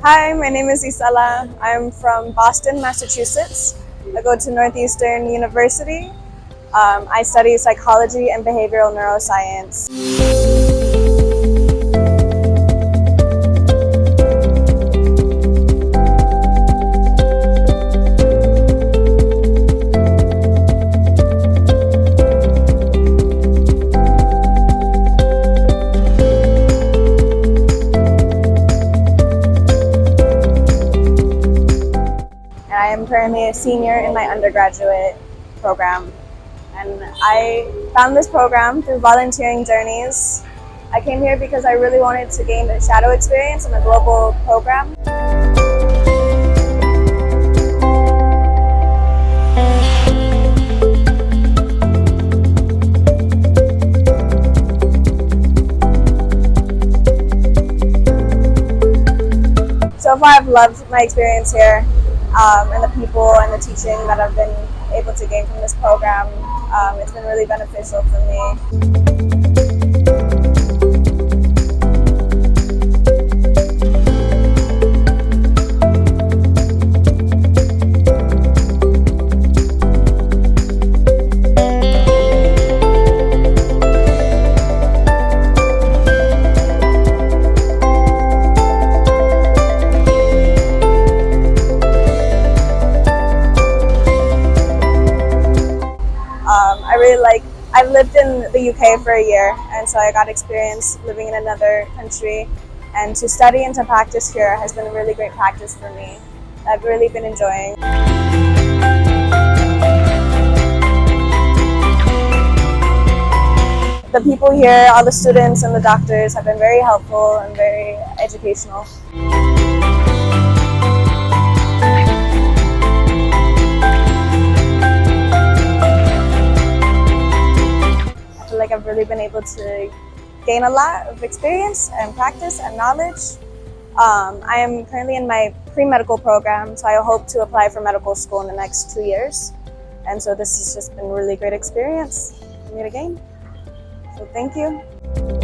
Hi, my name is Isala. I'm from Boston, Massachusetts. I go to Northeastern University. I study psychology and behavioral neuroscience. I am currently a senior in my undergraduate program, and I found this program through volunteering journeys. I came here because I really wanted to gain a shadow experience in a global program. So far, I've loved my experience here. And the people and the teaching that I've been able to gain from this program. It's been really beneficial for me. I've lived in the UK for a year, and so I got experience living in another country, and to study and to practice here has been a really great practice for me. I've really been enjoying. The people here, all the students and the doctors have been very helpful and very educational. I've really been able to gain a lot of experience and practice and knowledge. I am currently in my pre-medical program, so I hope to apply for medical school in the next 2 years. And so this has just been a really great experience for me to gain. So thank you.